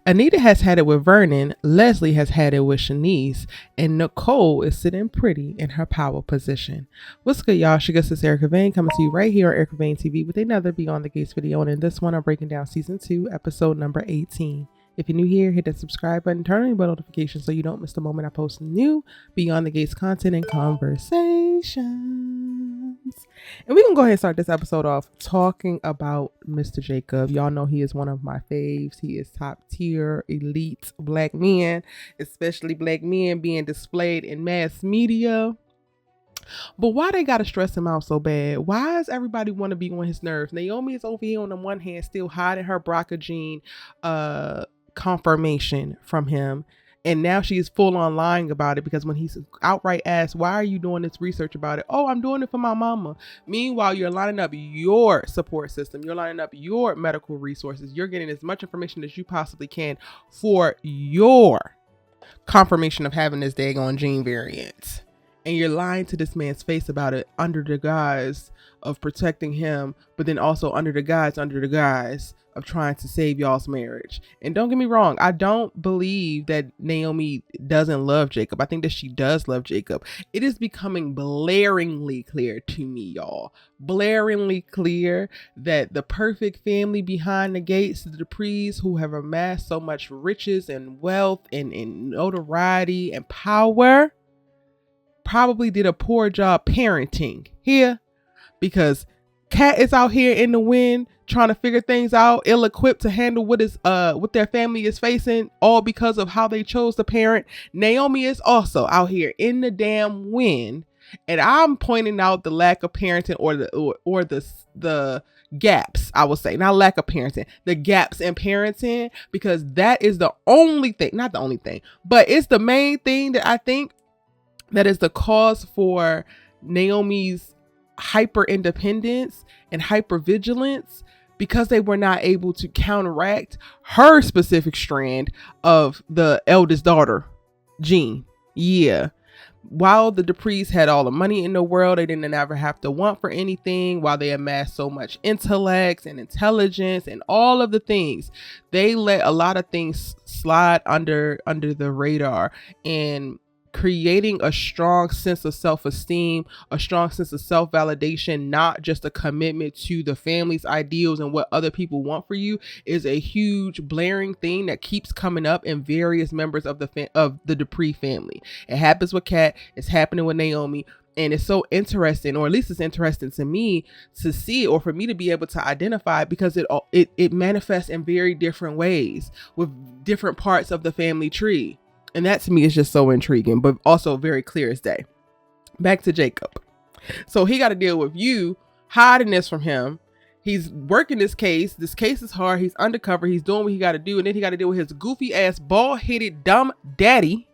Anita has had it with Vernon, Leslie has had it with Shaniece, and Nicole is sitting pretty in her power position. What's good, y'all? This is Erica Vane coming to you right here on Erica Vane TV with another Beyond the Gates video, and in this one I'm breaking down season 2 episode number 18. If you're new here, hit that subscribe button, turn on your bell notifications so you don't miss the moment I post new Beyond the Gates content and conversations. And we're going to go ahead and start this episode off talking about Mr. Jacob. Y'all know he is one of my faves. He is top tier, elite black men, especially black men being displayed in mass media. But why they gotta stress him out so bad? Why does everybody want to be on his nerves? Naomi is over here on the one hand still hiding her BRCA gene confirmation from him, and now she is full on lying about it because when he's outright asked, why are you doing this research about it? Oh, I'm doing it for my mama. Meanwhile, you're lining up your support system, you're lining up your medical resources, you're getting as much information as you possibly can for your confirmation of having this daggone gene variant. And you're lying to this man's face about it under the guise of protecting him, but then also under the guise of trying to save y'all's marriage. And don't get me wrong, I don't believe that Naomi doesn't love Jacob. I think that she does love Jacob. It is becoming blaringly clear to me, y'all. Blaringly clear that the perfect family behind the gates, the Duprees, who have amassed so much riches and wealth and notoriety and power, probably did a poor job parenting here, because Kat is out here in the wind trying to figure things out, ill-equipped to handle what their family is facing, all because of how they chose to parent. Naomi is also out here in the damn wind, and I'm pointing out the lack of parenting or the gaps, I would say, not lack of parenting, the gaps in parenting, because that is the only thing, not the only thing, but it's the main thing that I think that is the cause for Naomi's hyper independence and hyper vigilance, because they were not able to counteract her specific strand of the eldest daughter gene. Yeah. While the Duprees had all the money in the world, they didn't ever have to want for anything. While they amassed so much intellect and intelligence and all of the things, they let a lot of things slide under the radar, and creating a strong sense of self-esteem, a strong sense of self-validation, not just a commitment to the family's ideals and what other people want for you, is a huge blaring thing that keeps coming up in various members of the Dupree family. It happens with Kat, it's happening with Naomi, and it's so interesting, or at least it's interesting to me to see, or for me to be able to identify, because it manifests in very different ways with different parts of the family tree. And that to me is just so intriguing, but also very clear as day. Back to Jacob. So he got to deal with you hiding this from him. He's working this case. This case is hard. He's undercover. He's doing what he got to do. And then he got to deal with his goofy ass, bald-headed, dumb daddy,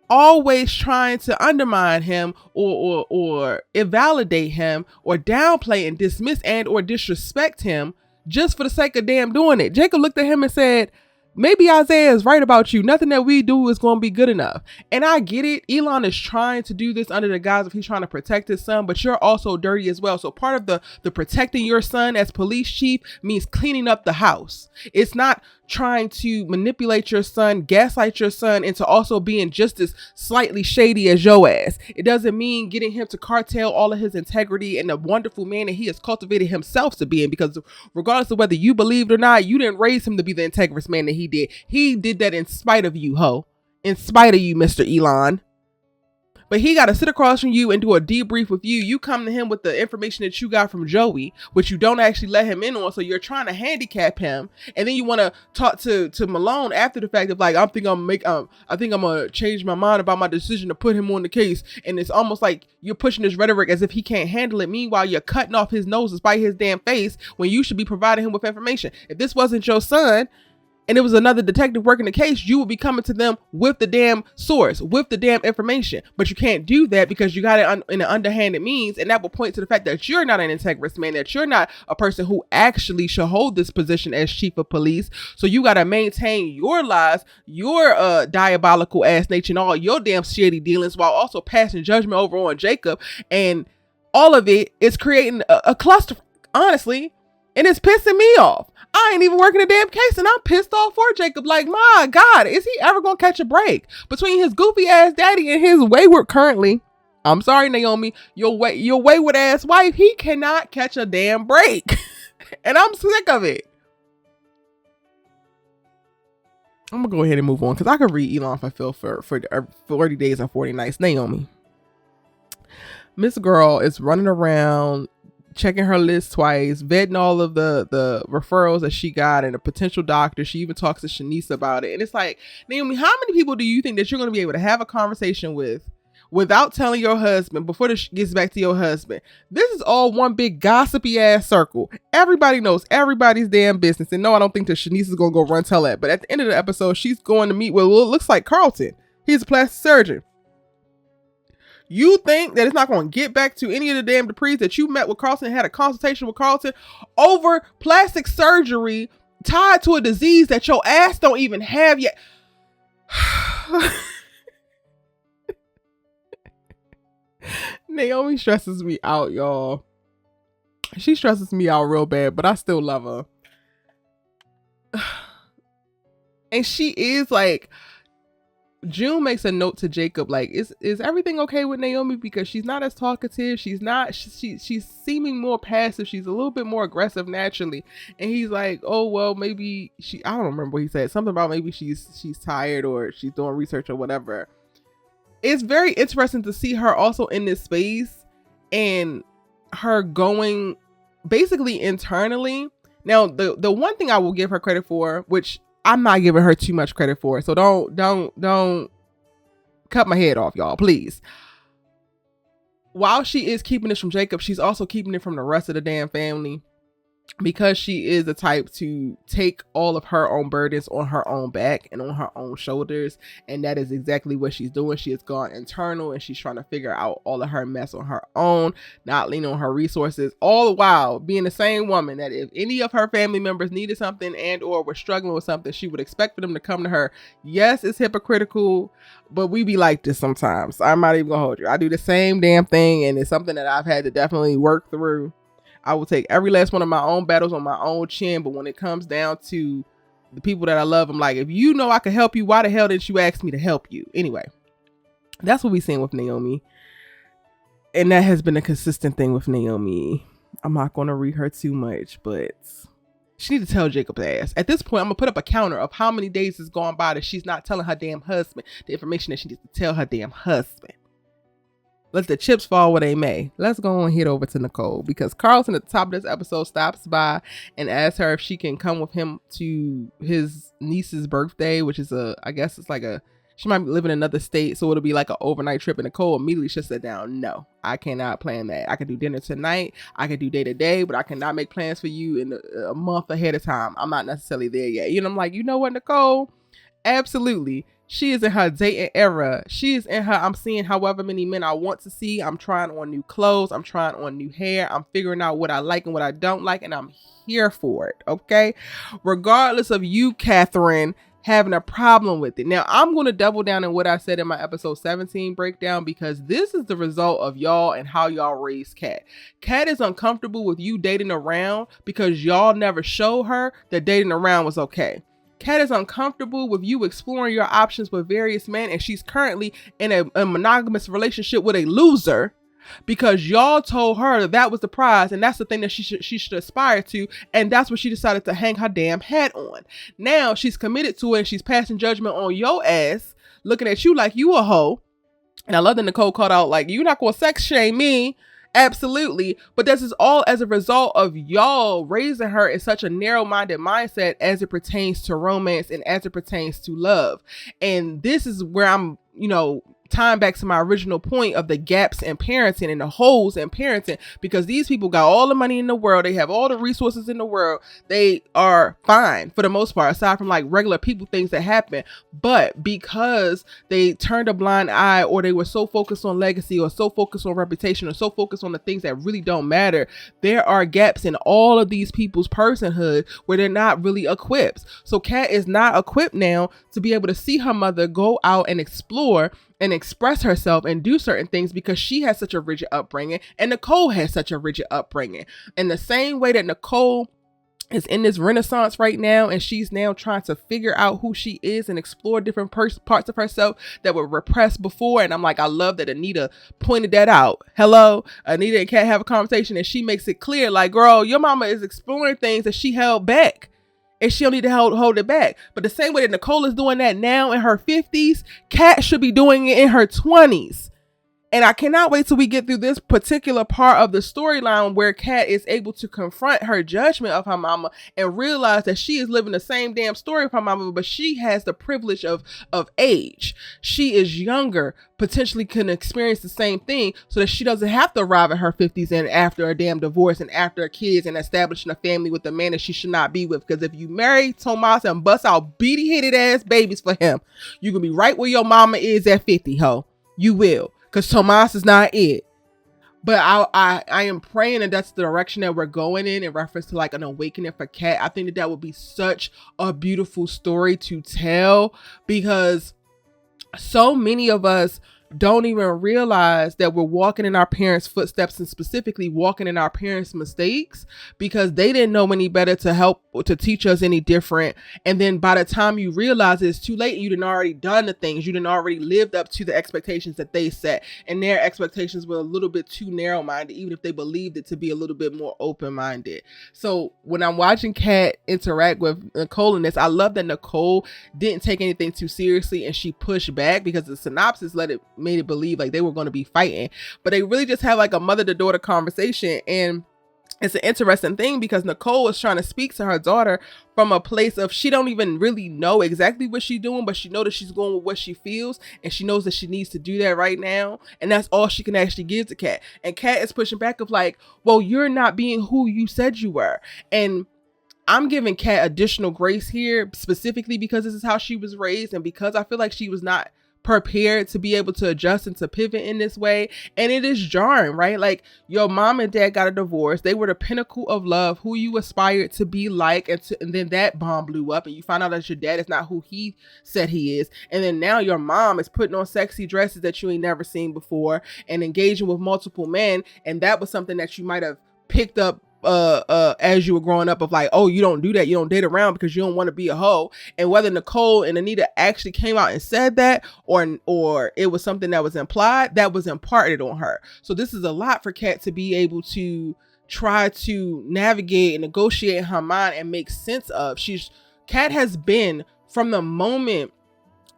always trying to undermine him or invalidate him or downplay and dismiss and or disrespect him just for the sake of damn doing it. Jacob looked at him and said, maybe Isaiah is right about you. Nothing that we do is going to be good enough. And I get it. Elon is trying to do this under the guise of he's trying to protect his son, but you're also dirty as well. So part of the protecting your son as police chief means cleaning up the house. It's not trying to manipulate your son, gaslight your son into also being just as slightly shady as your ass. It doesn't mean getting him to cartel all of his integrity and the wonderful man that he has cultivated himself to be in, because regardless of whether you believe it or not, you didn't raise him to be the integrous man that he did. He did that in spite of you, ho. In spite of you, Mr. Elon. But he got to sit across from you and do a debrief with you. You come to him with the information that you got from Joey, which you don't actually let him in on. So you're trying to handicap him. And then you want to talk to Malone after the fact of like, I think I'm going to change my mind about my decision to put him on the case. And it's almost like you're pushing this rhetoric as if he can't handle it. Meanwhile, you're cutting off his nose despite his damn face when you should be providing him with information. If this wasn't your son, and it was another detective working the case, you would be coming to them with the damn source, with the damn information. But you can't do that because you got it in an underhanded means. And that will point to the fact that you're not an integrous man, that you're not a person who actually should hold this position as chief of police. So you got to maintain your lies, your diabolical ass nature, and all your damn shady dealings, while also passing judgment over on Jacob. And all of it is creating a cluster. Honestly, And it's pissing me off. I ain't even working a damn case and I'm pissed off for Jacob. Like, my God, is he ever going to catch a break? Between his goofy ass daddy and his wayward currently, I'm sorry, Naomi, your wayward ass wife, he cannot catch a damn break. And I'm sick of it. I'm going to go ahead and move on because I could read Elon if I feel for 40 days and 40 nights. Naomi. Miss Girl is running around, checking her list twice, vetting all of the referrals that she got and a potential doctor. She even talks to Shaniece about it. And it's like, Naomi, how many people do you think that you're going to be able to have a conversation with without telling your husband before this gets back to your husband? This is all one big gossipy ass circle. Everybody knows everybody's damn business. And no, I don't think that Shaniece is going to go run tell that. But at the end of the episode, she's going to meet with what looks like Carlton. He's a plastic surgeon. You think that it's not going to get back to any of the damn Duprees that you met with Carlton and had a consultation with Carlton over plastic surgery tied to a disease that your ass don't even have yet? Naomi stresses me out, y'all. She stresses me out real bad, but I still love her. And she is like, June makes a note to Jacob, like, is everything okay with Naomi? Because she's not as talkative. She's seeming more passive. She's a little bit more aggressive naturally. And he's like, oh, well, maybe I don't remember what he said. Something about maybe she's tired or she's doing research or whatever. It's very interesting to see her also in this space and her going basically internally. Now, the one thing I will give her credit for, which I'm not giving her too much credit for it, so don't cut my head off, y'all, please. While she is keeping this from Jacob, she's also keeping it from the rest of the damn family, because she is the type to take all of her own burdens on her own back and on her own shoulders. And that is exactly what she's doing. She has gone internal and she's trying to figure out all of her mess on her own, not leaning on her resources, all the while being the same woman that if any of her family members needed something and or were struggling with something, she would expect for them to come to her. Yes, it's hypocritical, but we be like this sometimes. I'm not even gonna hold you. I do the same damn thing, and it's something that I've had to definitely work through. I will take every last one of my own battles on my own chin, but when it comes down to the people that I love, I'm like, if you know I can help you, why the hell didn't you ask me to help you? Anyway, that's what we're seeing with Naomi. And that has been a consistent thing with Naomi. I'm not going to read her too much, but she needs to tell Jacob's ass. At this point, I'm going to put up a counter of how many days has gone by that she's not telling her damn husband the information that she needs to tell her damn husband. Let the chips fall where they may. Let's go and head over to Nicole, because Carlton at the top of this episode stops by and asks her if she can come with him to his niece's birthday, which is I guess it's like she might live in another state, so it'll be like an overnight trip. And Nicole immediately just said down, no, I cannot plan that. I can do dinner tonight. I can do day to day, but I cannot make plans for you in a month ahead of time. I'm not necessarily there yet. You know, I'm like, you know what, Nicole? Absolutely. She is in her dating era. She is in her, I'm seeing however many men I want to see. I'm trying on new clothes. I'm trying on new hair. I'm figuring out what I like and what I don't like. And I'm here for it. Okay. Regardless of you, Catherine, having a problem with it. Now, I'm going to double down on what I said in my episode 17 breakdown, because this is the result of y'all and how y'all raised Kat. Kat is uncomfortable with you dating around because y'all never showed her that dating around was okay. Kat is uncomfortable with you exploring your options with various men, and she's currently in a monogamous relationship with a loser because y'all told her that was the prize and that's the thing that she should aspire to, and that's what she decided to hang her damn hat on. Now she's committed to it and she's passing judgment on your ass, looking at you like you a hoe. And I love that Nicole called out, like, you're not gonna sex shame me. Absolutely. But this is all as a result of y'all raising her in such a narrow-minded mindset as it pertains to romance and as it pertains to love. And this is where I'm, tying back to my original point of the gaps in parenting and the holes in parenting, because these people got all the money in the world. They have all the resources in the world. They are fine for the most part, aside from like regular people things that happen. But because they turned a blind eye, or they were so focused on legacy, or so focused on reputation, or so focused on the things that really don't matter, there are gaps in all of these people's personhood where they're not really equipped. So Kat is not equipped now to be able to see her mother go out and explore and express herself and do certain things, because she has such a rigid upbringing and Nicole has such a rigid upbringing. In the same way that Nicole is in this renaissance right now, and she's now trying to figure out who she is and explore different parts of herself that were repressed before. And I'm like, I love that Anita pointed that out. Hello, Anita and Kat have a conversation, and she makes it clear, like, girl, your mama is exploring things that she held back, and she don't need to hold it back. But the same way that Nicole is doing that now in her 50s, Kat should be doing it in her 20s. And I cannot wait till we get through this particular part of the storyline where Kat is able to confront her judgment of her mama and realize that she is living the same damn story of her mama, but she has the privilege of age. She is younger, potentially can experience the same thing, so that she doesn't have to arrive at her 50s and after a damn divorce and after kids and establishing a family with a man that she should not be with. Because if you marry Tomas and bust out beady-headed ass babies for him, you can be right where your mama is at 50, ho. You will. Because Tomas is not it. But I am praying that that's the direction that we're going in reference to like an awakening for Kat. I think that would be such a beautiful story to tell, because so many of us don't even realize that we're walking in our parents' footsteps, and specifically walking in our parents' mistakes, because they didn't know any better to help or to teach us any different. And then by the time you realize it's too late, you done already done the things, you done already lived up to the expectations that they set, and their expectations were a little bit too narrow-minded, even if they believed it to be a little bit more open-minded. So when I'm watching Kat interact with Nicole in this, I love that Nicole didn't take anything too seriously and she pushed back, because the synopsis made it believe like they were going to be fighting, but they really just have like a mother to daughter conversation. And it's an interesting thing because Nicole is trying to speak to her daughter from a place of she don't even really know exactly what she's doing, but she knows that she's going with what she feels, and she knows that she needs to do that right now, and that's all she can actually give to Kat. And Kat is pushing back of like, well, you're not being who you said you were. And I'm giving Kat additional grace here, specifically because this is how she was raised, and because I feel like she was not prepared to be able to adjust and to pivot in this way. And it is jarring, right? Like, your mom and dad got a divorce. They were the pinnacle of love, who you aspired to be like, and then that bomb blew up, and you find out that your dad is not who he said he is. And then now your mom is putting on sexy dresses that you ain't never seen before and engaging with multiple men, and that was something that you might have picked up as you were growing up, of like, oh, you don't do that, you don't date around because you don't want to be a hoe. And whether Nicole and Anita actually came out and said that, or it was something that was implied, that was imparted on her. So this is a lot for Kat to be able to try to navigate and negotiate in her mind and make sense of. Kat has been, from the moment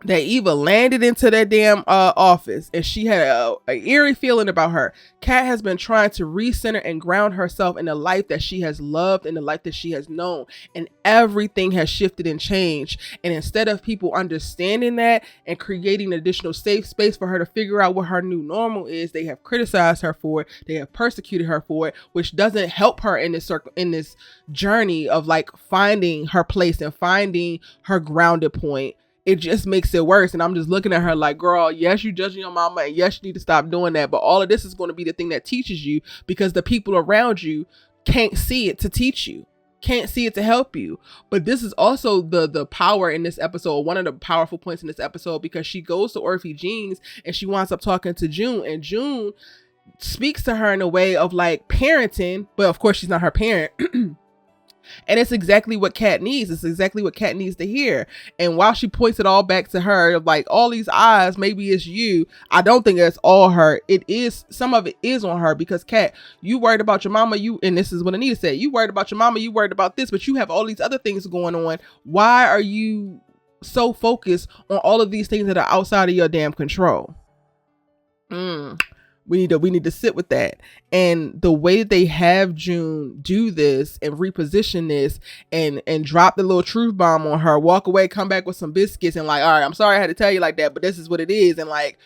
that Eva landed into that damn office, and she had a eerie feeling about her, Kat has been trying to recenter and ground herself in the life that she has loved and the life that she has known, and everything has shifted and changed. And instead of people understanding that and creating additional safe space for her to figure out what her new normal is, they have criticized her for it, they have persecuted her for it, which doesn't help her in this journey of like finding her place and finding her grounded point. It just makes it worse. And I'm just looking at her like, girl, yes, you judging your mama, and yes, you need to stop doing that. But all of this is going to be the thing that teaches you, because the people around you can't see it to teach you, can't see it to help you. But this is also the power in this episode, one of the powerful points in this episode, because she goes to Orphe Jeans and she winds up talking to June, and June speaks to her in a way of like parenting, but of course she's not her parent. And it's exactly what Kat needs. It's exactly what Kat needs to hear. And while she points it all back to her, like, all these eyes, maybe it's you, I don't think it's all her. It is, some of it is on her, because Kat, you worried about your mama, and this is what Anita said, you worried about your mama, you worried about this, but you have all these other things going on. Why are you so focused on all of these things that are outside of your damn control? We need to sit with that. And the way that they have June do this and reposition this and drop the little truth bomb on her, walk away, come back with some biscuits, and like, all right, I'm sorry I had to tell you like that, but this is what it is. And like,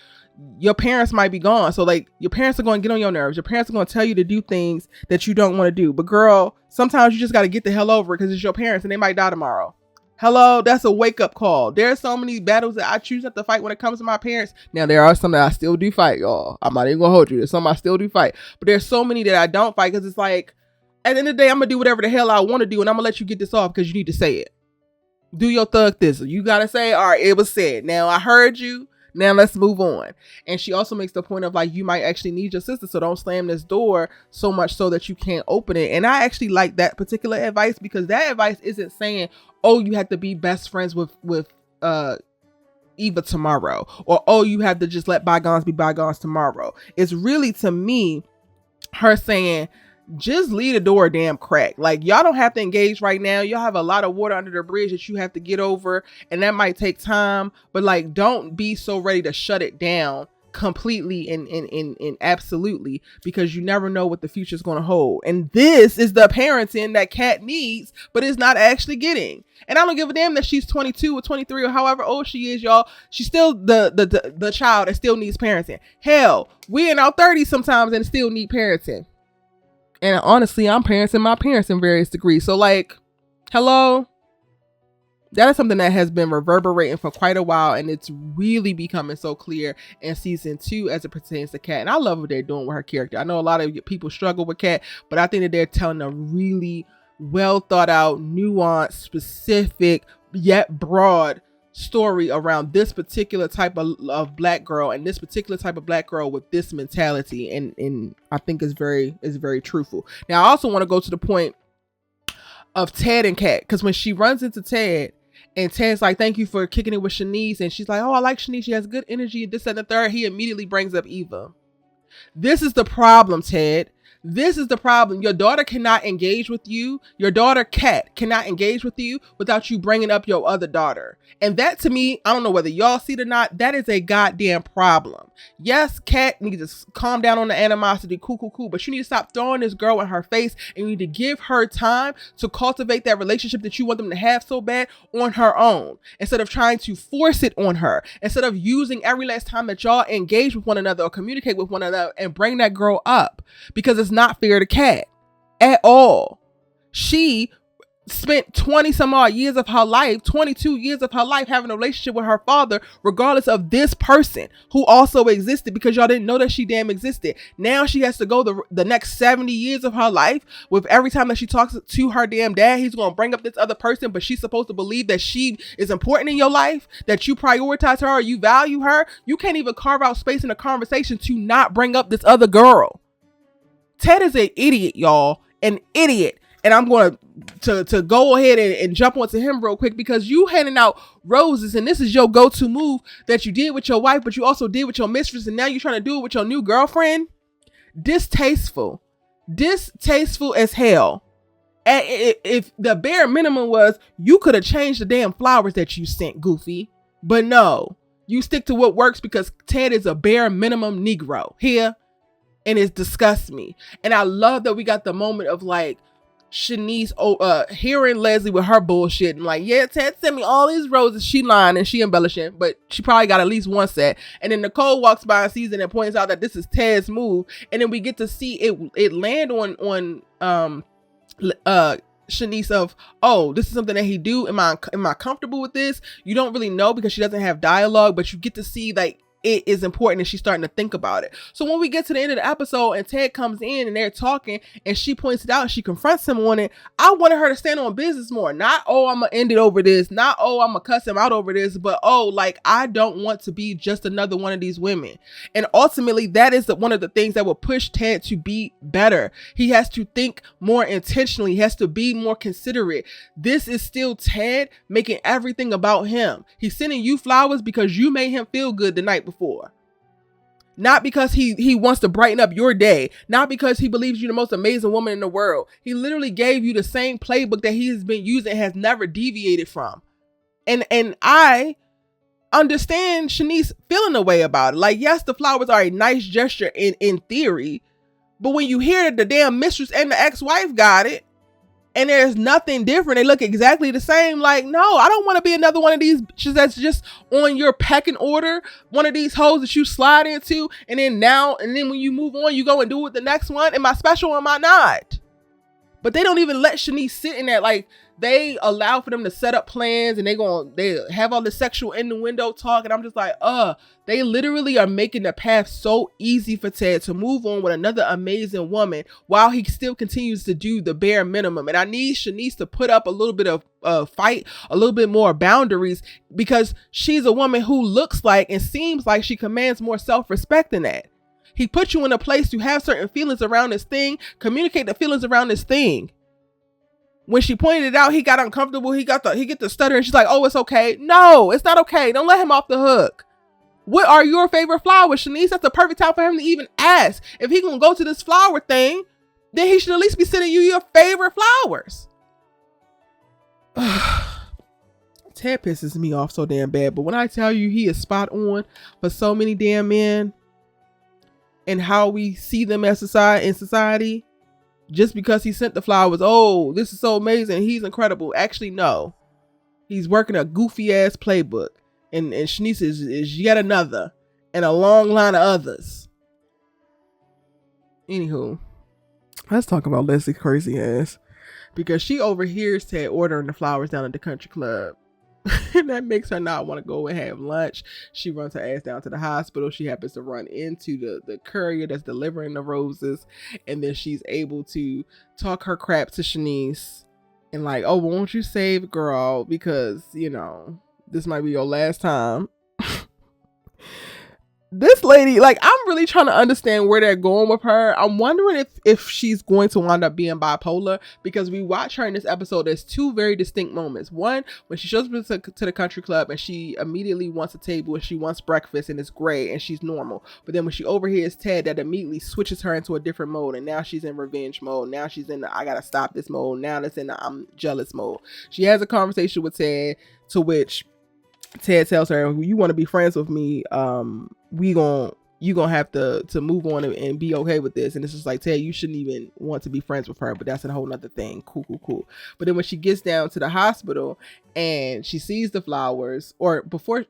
your parents might be gone, so like, your parents are going to get on your nerves. Your parents are going to tell you to do things that you don't want to do. But girl, sometimes you just got to get the hell over it, because it's your parents and they might die tomorrow. Hello, that's a wake-up call. There are so many battles that I choose not to fight when it comes to my parents. Now, there are some that I still do fight, y'all. I'm not even gonna hold you. There's some I still do fight. But there's so many that I don't fight, because it's like, at the end of the day, I'm gonna do whatever the hell I want to do, and I'm gonna let you get this off because you need to say it. Do your thug this. You gotta say, all right, it was said. Now, I heard you. Now let's move on. And she also makes the point of like, you might actually need your sister, so don't slam this door so much so that you can't open it. And I actually like that particular advice, because that advice isn't saying, oh, you have to be best friends with Eva tomorrow, or oh, you have to just let bygones be bygones tomorrow. It's really, to me, her saying, just leave the door damn crack. Like, y'all don't have to engage right now. Y'all have a lot of water under the bridge that you have to get over, and that might take time, but like, don't be so ready to shut it down completely and absolutely, because you never know what the future is going to hold. And this is the parenting that Kat needs, but is not actually getting. And I don't give a damn that she's 22 or 23 or however old she is, y'all. She's still the child that still needs parenting. Hell, we in our 30s sometimes and still need parenting. And honestly, I'm parenting my parents in various degrees. So like, hello? That is something that has been reverberating for quite a while, and it's really becoming so clear in season 2 as it pertains to Kat. And I love what they're doing with her character. I know a lot of people struggle with Kat, but I think that they're telling a really well thought out, nuanced, specific, yet broad story around this particular type of black girl, and this particular type of black girl with this mentality. And I think is very truthful. Now, I also want to go to the point of Ted and Kat, because when she runs into Ted, and Ted's like, thank you for kicking it with Shaniece, and she's like, oh, I like Shaniece, she has good energy, this and the third, he immediately brings up Eva. This is the problem, Ted. This is the problem. Your daughter cannot engage with you. Your daughter, Kat, cannot engage with you without you bringing up your other daughter. And that, to me, I don't know whether y'all see it or not, that is a goddamn problem. Yes, Kat needs to calm down on the animosity, cool. But you need to stop throwing this girl in her face, and you need to give her time to cultivate that relationship that you want them to have so bad on her own, instead of trying to force it on her, instead of using every last time that y'all engage with one another or communicate with one another and bring that girl up, because it's not fair to Kat at all. She spent 20 some odd years of her life, 22 years of her life, having a relationship with her father, regardless of this person who also existed, because y'all didn't know that she damn existed. Now she has to go the next 70 years of her life with every time that she talks to her damn dad, he's going to bring up this other person, but she's supposed to believe that she is important in your life, that you prioritize her or you value her. You can't even carve out space in a conversation to not bring up this other girl. Ted is an idiot, y'all. An idiot. And I'm going to go ahead and jump onto him real quick, because you handing out roses, and this is your go-to move that you did with your wife, but you also did with your mistress, and now you're trying to do it with your new girlfriend. Distasteful as hell. And if the bare minimum was, you could have changed the damn flowers that you sent, Goofy. But no, you stick to what works, because Ted is a bare minimum Negro here, and it disgusts me. And I love that we got the moment of like Shaniece hearing Leslie with her bullshit and like, yeah, Ted sent me all these roses. She lying and she embellishing, but she probably got at least one set. And then Nicole walks by and sees it and points out that this is Ted's move. And then we get to see it land on Shaniece of, oh, this is something that he do. Am I comfortable with this? You don't really know, because she doesn't have dialogue, but you get to see like it is important, and she's starting to think about it. So when we get to the end of the episode and Ted comes in and they're talking and she points it out and she confronts him on it, I wanted her to stand on business more. Not, oh, I'm gonna end it over this, not, oh, I'm gonna cuss him out over this, but oh, like, I don't want to be just another one of these women. And ultimately, that is one of the things that will push Ted to be better. He has to think more intentionally. He has to be more considerate. This is still Ted making everything about him. He's sending you flowers because you made him feel good the night before, not because he wants to brighten up your day, not because he believes you're the most amazing woman in the world. He literally gave you the same playbook that he has been using, has never deviated from. And I understand Shaniece feeling a way about it. Like, yes, the flowers are a nice gesture in theory, but when you hear that the damn mistress and the ex-wife got it, and there's nothing different, they look exactly the same. Like, no, I don't want to be another one of these bitches that's just on your pecking order, one of these hoes that you slide into, and then when you move on, you go and do it with the next one. Am I special or am I not? But they don't even let Shaniece sit in that. Like, they allow for them to set up plans, and they have all the sexual innuendo talk, and I'm just like, they literally are making the path so easy for Ted to move on with another amazing woman while he still continues to do the bare minimum. And I need Shaniece to put up a little bit of fight, a little bit more boundaries, because she's a woman who looks like and seems like she commands more self-respect than that. He put you in a place to have certain feelings around this thing, communicate the feelings around this thing. When she pointed it out, he got uncomfortable. He get the stutter, and she's like, oh, it's okay. No, it's not okay. Don't let him off the hook. What are your favorite flowers, Shaniece? That's the perfect time for him to even ask. If he gonna go to this flower thing, then he should at least be sending you your favorite flowers. Ted pisses me off so damn bad, but when I tell you he is spot on for so many damn men and how we see them as society, just because he sent the flowers, oh, this is so amazing, he's incredible. Actually, no. He's working a goofy ass playbook. And Shaniece is yet another and a long line of others. Anywho, let's talk about Leslie's crazy ass, because she overhears Ted ordering the flowers down at the country club. And that makes her not want to go and have lunch. She runs her ass down to the hospital. She happens to run into the courier that's delivering the roses. And then she's able to talk her crap to Shaniece. And like, oh, won't you save girl? Because, you know, this might be your last time. This lady, like, I'm really trying to understand where they're going with her. I'm wondering if she's going to wind up being bipolar, because we watch her in this episode. There's two very distinct moments. One, when she shows up to the country club and she immediately wants a table and she wants breakfast and it's great and she's normal. But then when she overhears Ted, that immediately switches her into a different mode. And now she's in revenge mode. Now she's in the I gotta stop this mode. Now it's in the I'm jealous mode. She has a conversation with Ted, to which Ted tells her, you want to be friends with me, you gonna have to move on and be okay with this. And it's just like, Ted, you shouldn't even want to be friends with her, but that's a whole nother thing. Cool. But then when she gets down to the hospital and she sees the flowers, or before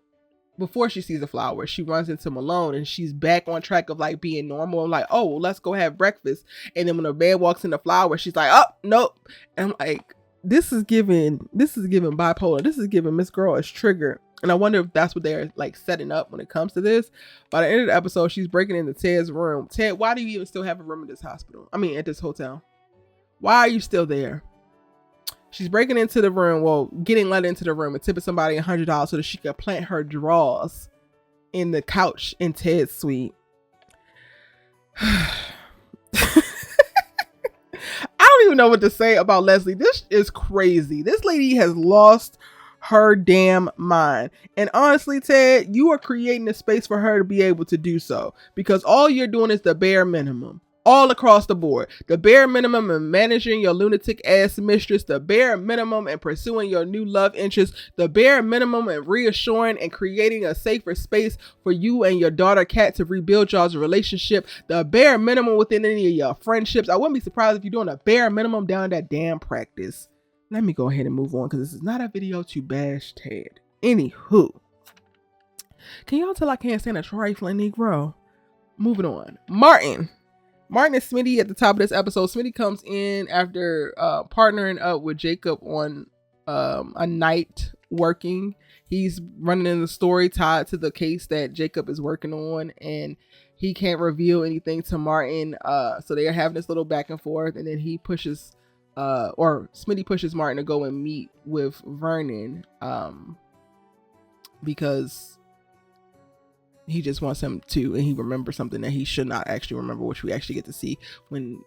she sees the flowers, she runs into Malone and she's back on track of like being normal. I'm like, oh, well, let's go have breakfast. And then when her man walks in the flowers, she's like, oh, nope. And I'm like, this is giving bipolar. This is giving Miss Girl is triggered. And I wonder if that's what they're like setting up when it comes to this. By the end of the episode, she's breaking into Ted's room. Ted, why do you even still have a room at this hospital? I mean, at this hotel. Why are you still there? She's breaking into the room, well, getting let into the room and tipping somebody $100 so that she could plant her drawers in the couch in Ted's suite. I don't even know what to say about Leslie. This is crazy. This lady has lost her damn mind. And honestly, Ted, you are creating a space for her to be able to do so, because all you're doing is the bare minimum all across the board. The bare minimum in managing your lunatic ass mistress, the bare minimum in pursuing your new love interest, the bare minimum in reassuring and creating a safer space for you and your daughter Kat to rebuild y'all's relationship, the bare minimum within any of your friendships. I wouldn't be surprised if you're doing a bare minimum down at that damn practice. Let me go ahead and move on, because this is not a video to bash Ted. Anywho, can y'all tell I can't stand a trifling Negro? Moving on. Martin and Smitty at the top of this episode. Smitty comes in after partnering up with Jacob on a night working. He's running in the story tied to the case that Jacob is working on, and he can't reveal anything to Martin. So they are having this little back and forth, and then he pushes Smitty pushes Martin to go and meet with Vernon because he just wants him to, and he remembers something that he should not actually remember, which we actually get to see when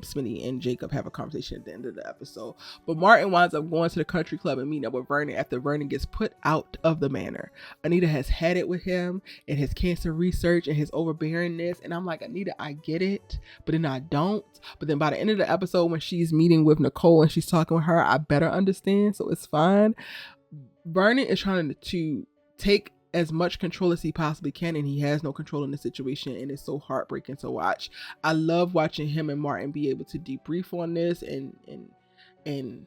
Smitty and Jacob have a conversation at the end of the episode. But Martin winds up going to the country club and meeting up with Vernon after Vernon gets put out of the manor. Anita has had it with him and his cancer research and his overbearingness, and I'm like, Anita, I get it, but then I don't. But then by the end of the episode, when she's meeting with Nicole and she's talking with her, I better understand, so it's fine. Vernon is trying to take as much control as he possibly can, and he has no control in the situation, and it's so heartbreaking to watch. I love watching him and Martin be able to debrief on this and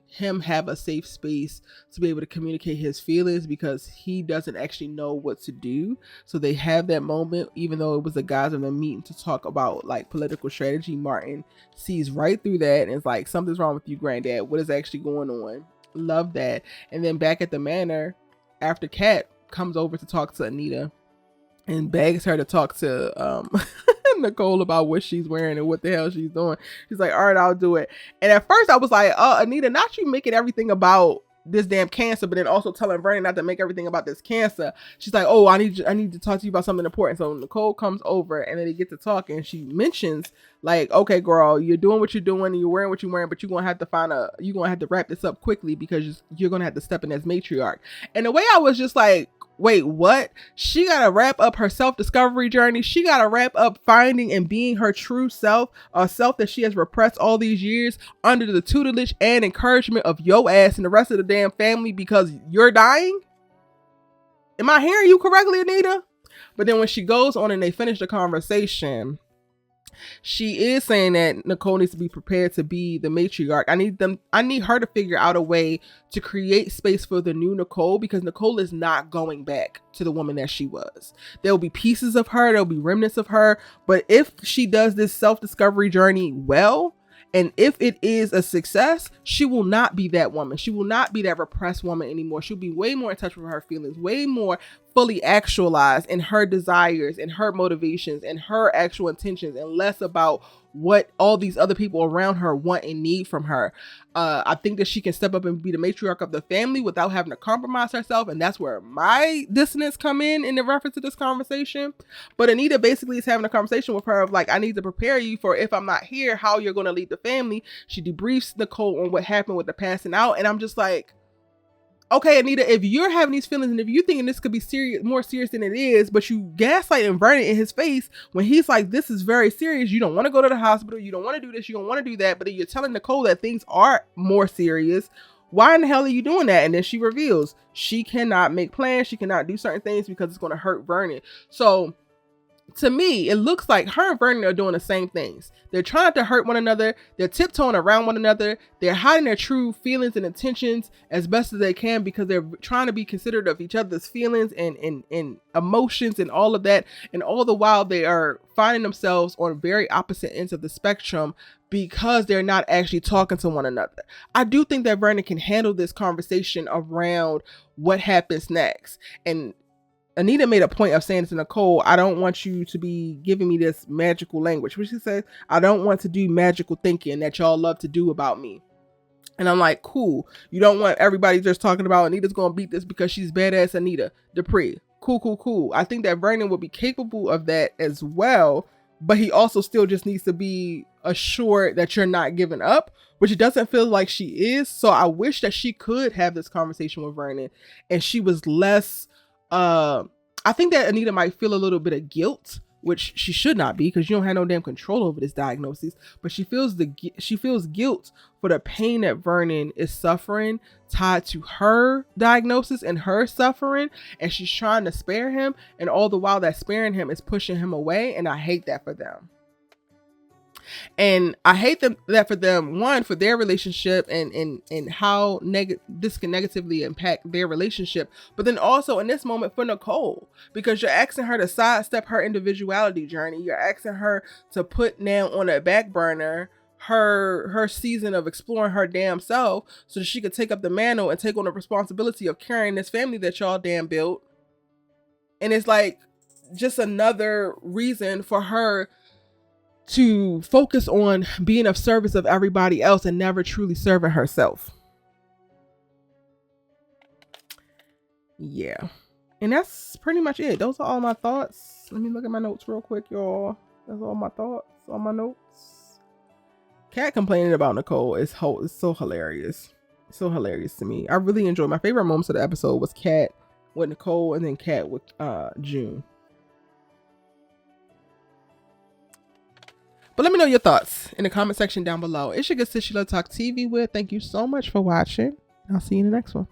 him have a safe space to be able to communicate his feelings, because he doesn't actually know what to do. So they have that moment, even though it was the guys of them meeting to talk about like political strategy. Martin sees right through that and is like, something's wrong with you, granddad. What is actually going on? Love that. And then back at the manor, after Kat comes over to talk to Anita and begs her to talk to Nicole about what she's wearing and what the hell she's doing. She's like, all right, I'll do it. And at first I was like, Anita, not you making everything about this damn cancer, but then also telling Vernon not to make everything about this cancer. She's like, oh, I need to talk to you about something important. So Nicole comes over and then they get to talk, and she mentions like, okay, girl, you're doing what you're doing and you're wearing what you're wearing, but you're gonna have to wrap this up quickly because you're gonna have to step in as matriarch. And the way I was just like, wait, what? She gotta wrap up her self-discovery journey. She gotta wrap up finding and being her true self, a self that she has repressed all these years under the tutelage and encouragement of your ass and the rest of the damn family because you're dying? Am I hearing you correctly, Anita? But then when she goes on and they finish the conversation, she is saying that Nicole needs to be prepared to be the matriarch. I need her to figure out a way to create space for the new Nicole, because Nicole is not going back to the woman that she was. There'll be pieces of her, there'll be remnants of her, but if she does this self-discovery journey well, and if it is a success, she will not be that woman. She will not be that repressed woman anymore. She'll be way more in touch with her feelings, way more fully actualized in her desires and her motivations and her actual intentions, and less about what all these other people around her want and need from her. I think that she can step up and be the matriarch of the family without having to compromise herself. And that's where my dissonance come in the reference to this conversation. But Anita basically is having a conversation with her of like, I need to prepare you for if I'm not here, how you're going to lead the family. She debriefs Nicole on what happened with the passing out. And I'm just like, okay, Anita, if you're having these feelings and if you're thinking this could be serious, more serious than it is, but you gaslight and burn it in his face when he's like, this is very serious. You don't want to go to the hospital. You don't want to do this. You don't want to do that. But then you're telling Nicole that things are more serious. Why in the hell are you doing that? And then she reveals she cannot make plans. She cannot do certain things because it's going to hurt Vernon. So to me, it looks like her and Vernon are doing the same things. They're trying to hurt one another. They're tiptoeing around one another. They're hiding their true feelings and intentions as best as they can because they're trying to be considerate of each other's feelings and emotions and all of that. And all the while they are finding themselves on very opposite ends of the spectrum because they're not actually talking to one another. I do think that Vernon can handle this conversation around what happens next. And Anita made a point of saying to Nicole, I don't want you to be giving me this magical language, which she says, I don't want to do magical thinking that y'all love to do about me. And I'm like, cool. You don't want everybody just talking about Anita's going to beat this because she's badass Anita. Dupree. Cool. I think that Vernon will be capable of that as well, but he also still just needs to be assured that you're not giving up, which it doesn't feel like she is. So I wish that she could have this conversation with Vernon and she was less I think that Anita might feel a little bit of guilt, which she should not be because you don't have no damn control over this diagnosis. But she feels guilt for the pain that Vernon is suffering tied to her diagnosis and her suffering, and she's trying to spare him, and all the while that sparing him is pushing him away, and I hate that for them. And I hate that for them, one, for their relationship and how this can negatively impact their relationship. But then also in this moment for Nicole, because you're asking her to sidestep her individuality journey. You're asking her to put now on a back burner her season of exploring her damn self so that she could take up the mantle and take on the responsibility of carrying this family that y'all damn built. And it's like just another reason for her to focus on being of service of everybody else and never truly serving herself. Yeah. And that's pretty much it. Those are all my thoughts. Let me look at my notes real quick, y'all. That's all my thoughts, all my notes. Kat complaining about Nicole is so hilarious. So hilarious to me. I really enjoyed my favorite moments of the episode was Kat with Nicole and then Kat with June. But let me know your thoughts in the comment section down below. It's your good sis you love Talk TV with. Thank you so much for watching. I'll see you in the next one.